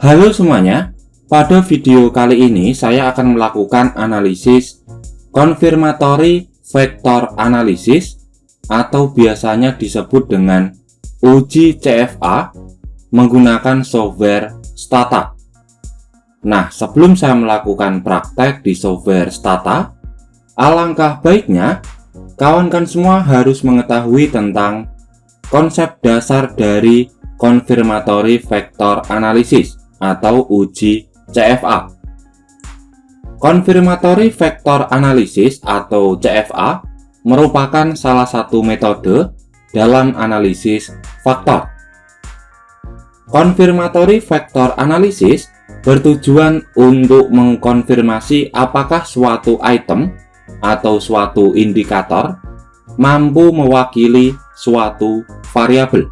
Halo semuanya, pada video kali ini saya akan melakukan analisis confirmatory vector analysis atau biasanya disebut dengan uji CFA menggunakan software Stata. Nah, sebelum saya melakukan praktek di software Stata, alangkah baiknya kawan-kawan semua harus mengetahui tentang konsep dasar dari confirmatory vector analysis atau uji CFA. Confirmatory vector analysis atau CFA merupakan salah satu metode dalam analisis faktor. Confirmatory vector analysis bertujuan untuk mengkonfirmasi apakah suatu item atau suatu indikator mampu mewakili suatu variabel.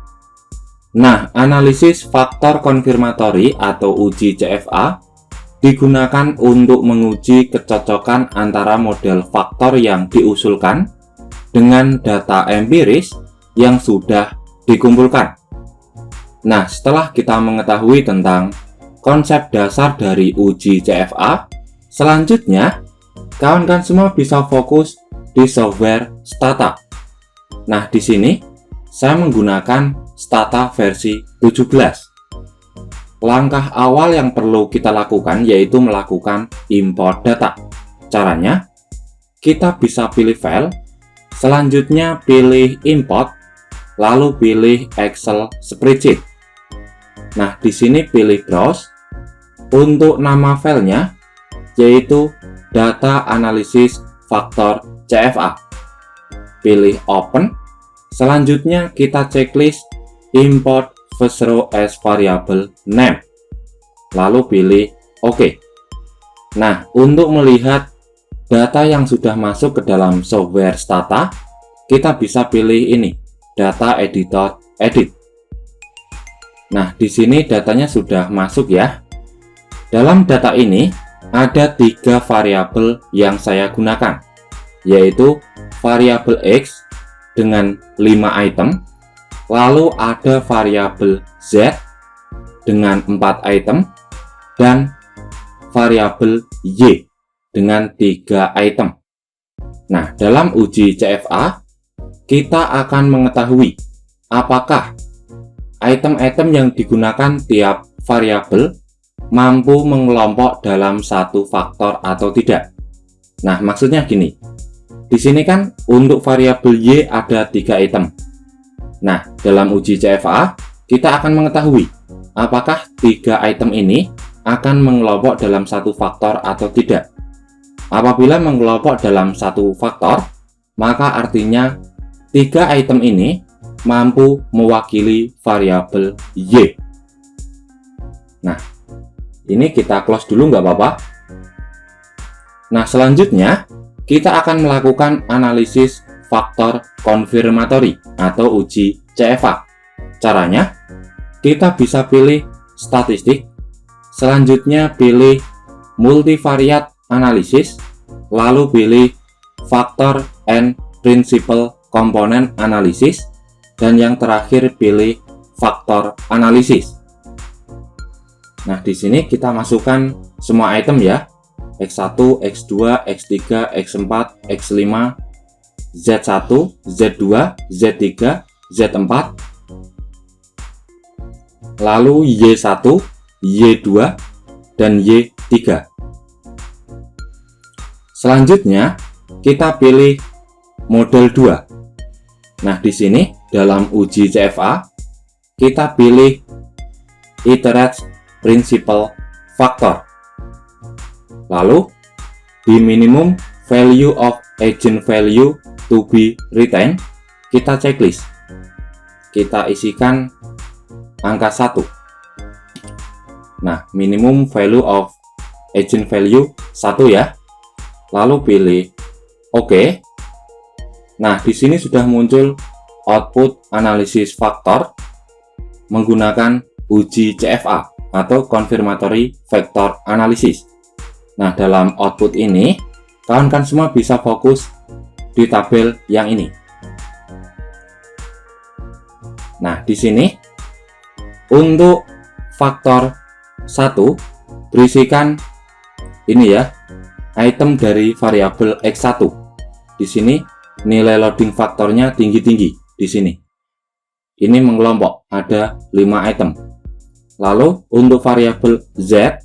Nah, analisis faktor konfirmatori atau uji CFA digunakan untuk menguji kecocokan antara model faktor yang diusulkan dengan data empiris yang sudah dikumpulkan. Nah, setelah kita mengetahui tentang konsep dasar dari uji CFA, selanjutnya kawan-kawan semua bisa fokus di software Stata. Nah, di sini saya menggunakan Stata versi 17. Langkah awal yang perlu kita lakukan yaitu melakukan import data. Caranya, kita bisa pilih file, selanjutnya pilih import, lalu pilih Excel spreadsheet. Nah, di sini pilih browse. Untuk nama filenya yaitu data analysis faktor CFA. Pilih open. Selanjutnya kita checklist import first row as variable name, lalu pilih OK. Nah, untuk melihat data yang sudah masuk ke dalam software Stata, kita bisa pilih ini, data editor edit. Nah, di sini datanya sudah masuk ya. Dalam data ini ada 3 variabel yang saya gunakan, yaitu variabel X dengan 5 item, lalu ada variabel Z dengan 4 item, dan variabel Y dengan 3 item. Nah, dalam uji CFA, kita akan mengetahui apakah item-item yang digunakan tiap variabel mampu mengelompok dalam satu faktor atau tidak. Nah, maksudnya gini. Di sini kan untuk variabel Y ada 3 item. Nah, dalam uji CFA, kita akan mengetahui apakah 3 item ini akan mengelompok dalam satu faktor atau tidak. Apabila mengelompok dalam satu faktor, maka artinya 3 item ini mampu mewakili variabel Y. Nah, ini kita close dulu nggak apa-apa. Nah, selanjutnya kita akan melakukan analisis faktor konfirmatori atau uji CFA. Caranya, kita bisa pilih statistik, selanjutnya pilih multivariate analysis, lalu pilih factor and principal component analysis, dan yang terakhir pilih faktor analisis. Nah, di sini kita masukkan semua item ya. X1, X2, X3, X4, X5, Z1, Z2, Z3, Z4, lalu Y1, Y2, dan Y3. Selanjutnya, kita pilih model 2. Nah, di sini dalam uji CFA, kita pilih iterate principal factor. Lalu, di minimum value of agent value to be retained, kita checklist. Kita isikan angka 1. Nah, minimum value of agent value 1 ya. Lalu pilih OK. Nah, di sini sudah muncul output analisis faktor menggunakan uji CFA atau confirmatory vector analysis. Nah, dalam output ini, kawan-kawan semua bisa fokus di tabel yang ini. Nah, di sini untuk faktor 1 berisikan ini ya, item dari variabel X1. Di sini nilai loading faktornya tinggi-tinggi di sini. Ini mengelompok, ada 5 item. Lalu untuk variabel Z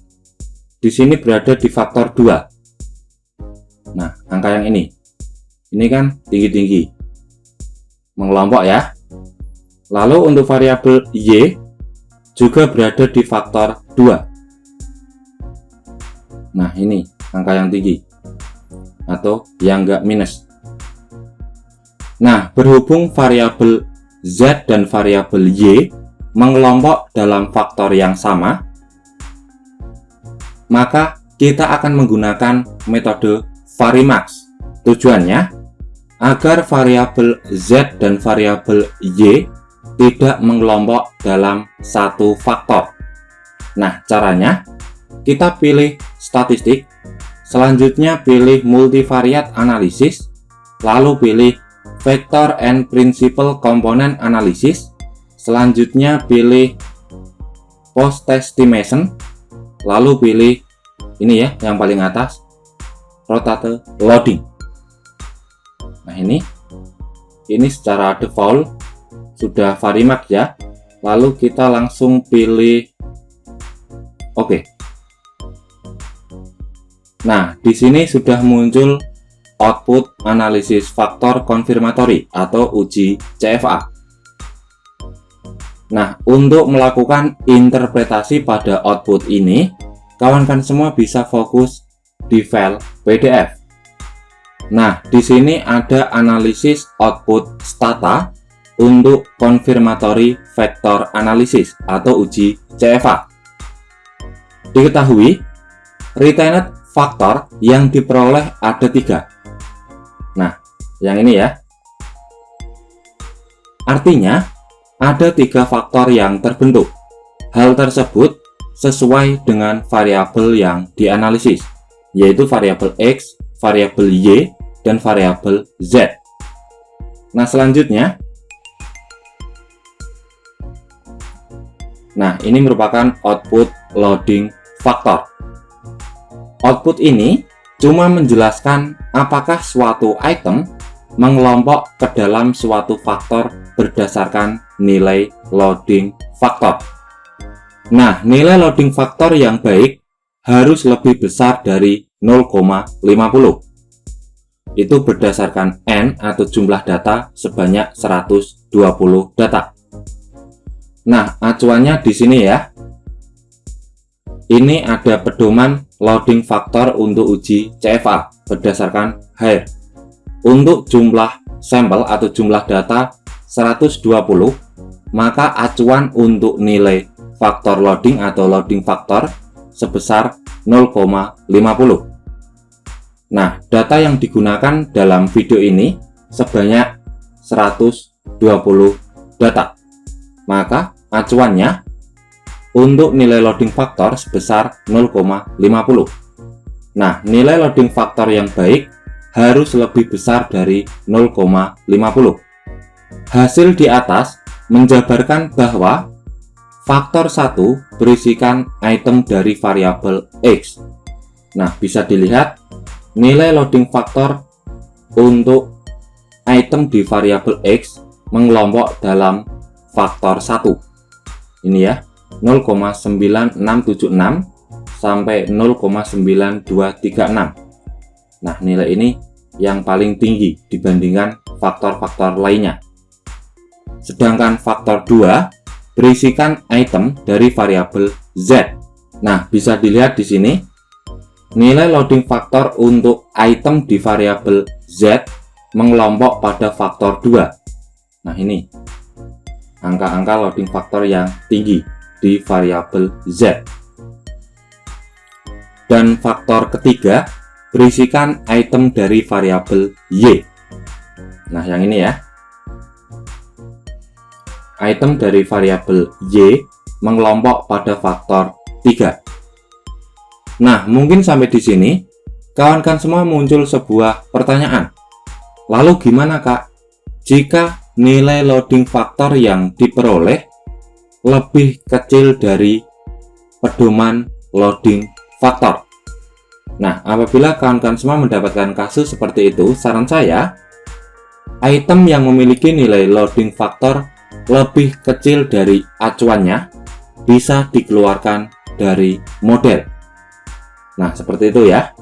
di sini berada di faktor 2. Nah, angka yang ini kan tinggi-tinggi, mengelompok ya. Lalu untuk variabel Y juga berada di faktor 2. Nah, ini angka yang tinggi atau yang enggak minus. Nah, berhubung variabel Z dan variabel Y mengelompok dalam faktor yang sama, maka kita akan menggunakan metode Varimax. Tujuannya agar variabel Z dan variabel Y tidak mengelompok dalam satu faktor. Nah, caranya kita pilih statistik, selanjutnya pilih multivariate analysis, lalu pilih vector and principal component analysis, selanjutnya pilih post estimation, lalu pilih ini ya yang paling atas, rotate loading. Nah, ini secara default sudah Varimax ya. Lalu kita langsung pilih oke. Nah, di sini sudah muncul output analisis faktor konfirmatori atau uji CFA. Nah, untuk melakukan interpretasi pada output ini, kawan-kawan semua bisa fokus di file PDF. Nah, di sini ada analisis output stata untuk konfirmatori vektor analisis atau uji CFA. Diketahui, retained faktor yang diperoleh ada 3. Nah, yang ini ya. Artinya, ada 3 faktor yang terbentuk. Hal tersebut sesuai dengan variabel yang dianalisis, yaitu variabel X, variabel Y, dan variabel Z. Nah, selanjutnya, ini merupakan output loading faktor. Output ini cuma menjelaskan apakah suatu item mengelompok ke dalam suatu faktor berdasarkan nilai loading faktor. Nah, nilai loading faktor yang baik harus lebih besar dari 0,50. Itu berdasarkan N atau jumlah data sebanyak 120 data. Nah, acuannya di sini ya. Ini ada pedoman loading faktor untuk uji CFA berdasarkan HAIR. Untuk jumlah sampel atau jumlah data 120, maka acuan untuk nilai faktor loading atau loading faktor sebesar 0,50. Nah, data yang digunakan dalam video ini sebanyak 120 data. Maka acuannya untuk nilai loading faktor sebesar 0,50. Nah, nilai loading faktor yang baik harus lebih besar dari 0,50. Hasil di atas menjabarkan bahwa faktor 1 berisikan item dari variabel X. Nah, bisa dilihat nilai loading faktor untuk item di variabel X mengelompok dalam faktor 1. Ini ya, 0,9676 sampai 0,9236. Nah, nilai ini yang paling tinggi dibandingkan faktor-faktor lainnya. Sedangkan faktor 2 berisikan item dari variabel Z. Nah, bisa dilihat di sini nilai loading faktor untuk item di variabel Z mengelompok pada faktor 2. Nah, ini angka-angka loading faktor yang tinggi di variabel Z. Dan faktor ketiga berisikan item dari variabel Y. Nah, yang ini ya. Item dari variabel Y mengelompok pada faktor 3. Nah, mungkin sampai di sini kawan-kawan semua muncul sebuah pertanyaan. Lalu gimana, Kak? Jika nilai loading faktor yang diperoleh lebih kecil dari pedoman loading faktor. Nah, apabila kawan-kawan semua mendapatkan kasus seperti itu, saran saya, item yang memiliki nilai loading faktor lebih kecil dari acuannya bisa dikeluarkan dari model. Nah, seperti itu ya.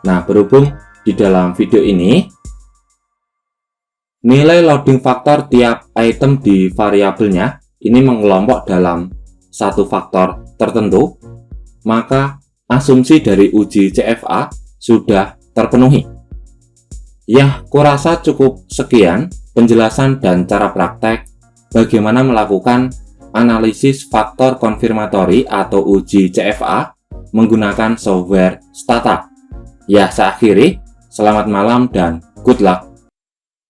Nah, berhubung di dalam video ini nilai loading faktor tiap item di variabelnya ini mengelompok dalam satu faktor tertentu, maka asumsi dari uji CFA sudah terpenuhi. Ya, kurasa cukup sekian penjelasan dan cara praktek bagaimana melakukan analisis faktor konfirmatori atau uji CFA menggunakan software Stata. Ya, saya akhiri. Selamat malam dan good luck.